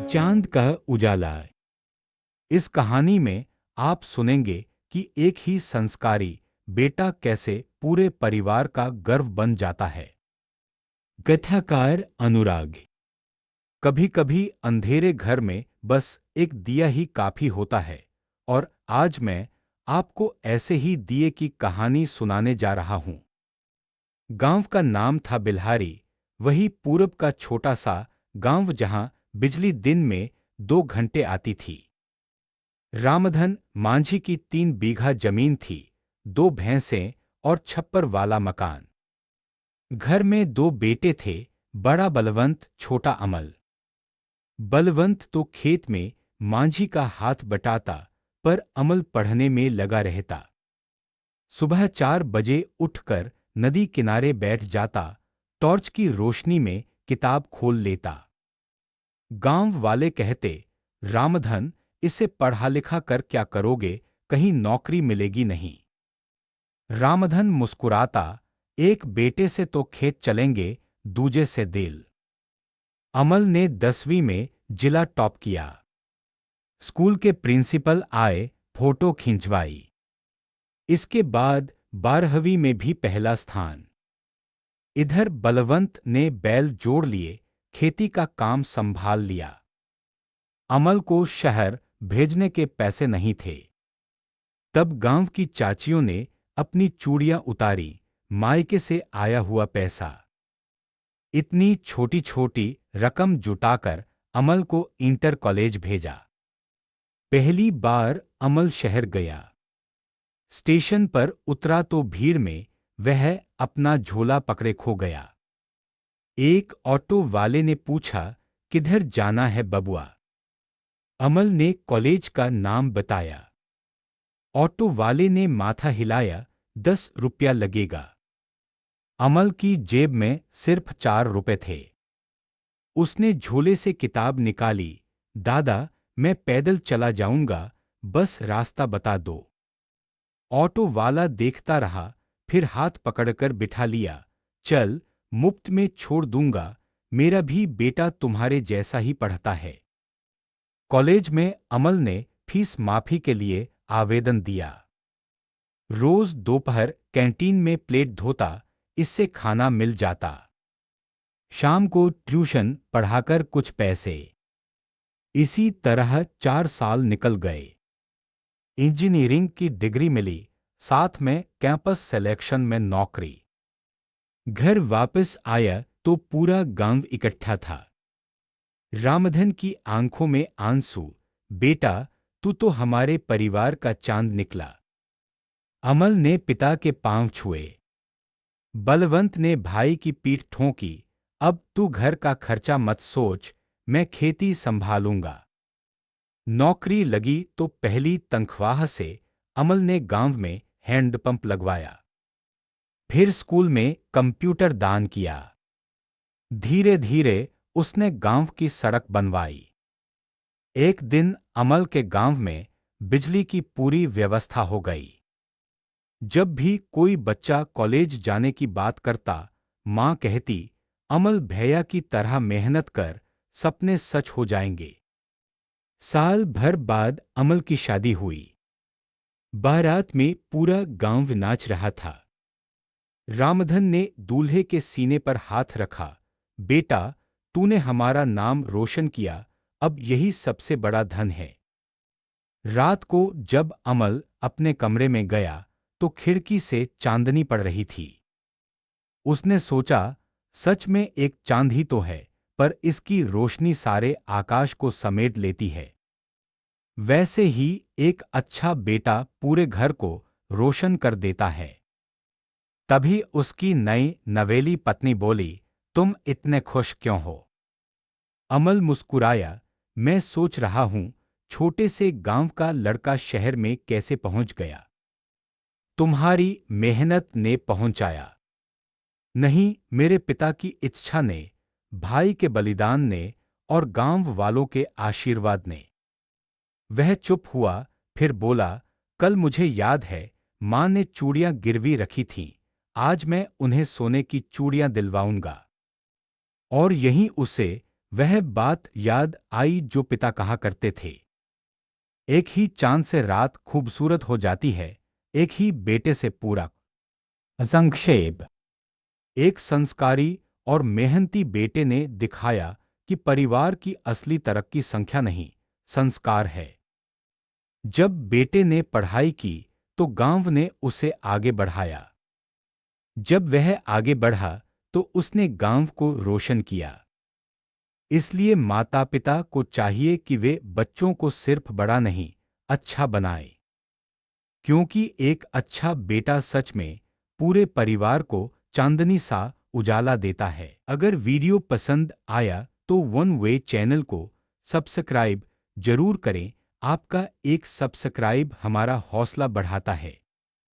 चांद का उजाला। इस कहानी में आप सुनेंगे कि एक ही संस्कारी बेटा कैसे पूरे परिवार का गर्व बन जाता है। कथाकार अनुराग। कभी कभी अंधेरे घर में बस एक दिया ही काफी होता है, और आज मैं आपको ऐसे ही दिए की कहानी सुनाने जा रहा हूं। गांव का नाम था बिल्हारी, वही पूरब का छोटा सा गांव जहां बिजली दिन में 2 घंटे आती थी। रामधन मांझी की 3 बीघा जमीन थी, 2 भैंसें और छप्पर वाला मकान। घर में 2 बेटे थे, बड़ा बलवंत, छोटा अमल। बलवंत तो खेत में मांझी का हाथ बटाता, पर अमल पढ़ने में लगा रहता। सुबह 4 बजे उठकर नदी किनारे बैठ जाता, टॉर्च की रोशनी में किताब खोल लेता। गांव वाले कहते, रामधन, इसे पढ़ा लिखा कर क्या करोगे, कहीं नौकरी मिलेगी नहीं। रामधन मुस्कुराता, एक बेटे से तो खेत चलेंगे, दूजे से दिल। अमल ने 10वीं में जिला टॉप किया। स्कूल के प्रिंसिपल आए, फोटो खिंचवाई। इसके बाद 12वीं में भी पहला स्थान। इधर बलवंत ने बैल जोड़ लिए, खेती का काम संभाल लिया। अमल को शहर भेजने के पैसे नहीं थे। तब गांव की चाचियों ने अपनी चूड़ियां उतारी, मायके से आया हुआ पैसा। इतनी छोटी छोटी रकम जुटाकर अमल को इंटर कॉलेज भेजा। पहली बार अमल शहर गया। स्टेशन पर उतरा तो भीड़ में वह अपना झोला पकड़े खो गया। एक ऑटो वाले ने पूछा, किधर जाना है बबुआ? अमल ने कॉलेज का नाम बताया। ऑटो वाले ने माथा हिलाया, 10 रुपया लगेगा। अमल की जेब में सिर्फ 4 रुपए थे। उसने झोले से किताब निकाली, दादा, मैं पैदल चला जाऊंगा, बस रास्ता बता दो। ऑटो वाला देखता रहा, फिर हाथ पकड़कर बिठा लिया, चल, मुफ्त में छोड़ दूंगा, मेरा भी बेटा तुम्हारे जैसा ही पढ़ता है। कॉलेज में अमल ने फीस माफी के लिए आवेदन दिया। रोज दोपहर कैंटीन में प्लेट धोता, इससे खाना मिल जाता। शाम को ट्यूशन पढ़ाकर कुछ पैसे। इसी तरह 4 साल निकल गए। इंजीनियरिंग की डिग्री मिली, साथ में कैंपस सिलेक्शन में नौकरी। घर वापस आया तो पूरा गांव इकट्ठा था। रामधन की आंखों में आंसू, बेटा, तू तो हमारे परिवार का चांद निकला। अमल ने पिता के पांव छुए। बलवंत ने भाई की पीठ ठोंकी, अब तू घर का खर्चा मत सोच, मैं खेती संभालूंगा। नौकरी लगी तो पहली तनख्वाह से अमल ने गांव में हैंडपंप लगवाया। फिर स्कूल में कंप्यूटर दान किया। धीरे धीरे उसने गांव की सड़क बनवाई। एक दिन अमल के गांव में बिजली की पूरी व्यवस्था हो गई। जब भी कोई बच्चा कॉलेज जाने की बात करता, मां कहती, अमल भैया की तरह मेहनत कर, सपने सच हो जाएंगे। साल भर बाद अमल की शादी हुई। बारात में पूरा गांव नाच रहा था। रामधन ने दूल्हे के सीने पर हाथ रखा, बेटा, तूने हमारा नाम रोशन किया, अब यही सबसे बड़ा धन है। रात को जब अमल अपने कमरे में गया तो खिड़की से चांदनी पड़ रही थी। उसने सोचा, सच में एक चांद ही तो है, पर इसकी रोशनी सारे आकाश को समेट लेती है। वैसे ही एक अच्छा बेटा पूरे घर को रोशन कर देता है। तभी उसकी नई नवेली पत्नी बोली, तुम इतने खुश क्यों हो? अमल मुस्कुराया, मैं सोच रहा हूं, छोटे से गांव का लड़का शहर में कैसे पहुंच गया। तुम्हारी मेहनत ने पहुंचाया। नहीं, मेरे पिता की इच्छा ने, भाई के बलिदान ने और गांव वालों के आशीर्वाद ने। वह चुप हुआ, फिर बोला, कल मुझे याद है, मां ने चूड़ियां गिरवी रखी थीं, आज मैं उन्हें सोने की चूड़ियां दिलवाऊंगा। और यहीं उसे वह बात याद आई जो पिता कहा करते थे। एक ही चांद से रात खूबसूरत हो जाती है, एक ही बेटे से पूरा। संक्षेप। एक संस्कारी और मेहनती बेटे ने दिखाया कि परिवार की असली तरक्की संख्या नहीं, संस्कार है। जब बेटे ने पढ़ाई की तो गांव ने उसे आगे बढ़ाया। जब वह आगे बढ़ा तो उसने गांव को रोशन किया। इसलिए माता पिता को चाहिए कि वे बच्चों को सिर्फ बड़ा नहीं, अच्छा बनाएं। क्योंकि एक अच्छा बेटा सच में पूरे परिवार को चांदनी सा उजाला देता है। अगर वीडियो पसंद आया तो वन वे चैनल को सब्सक्राइब जरूर करें। आपका एक सब्सक्राइब हमारा हौसला बढ़ाता है।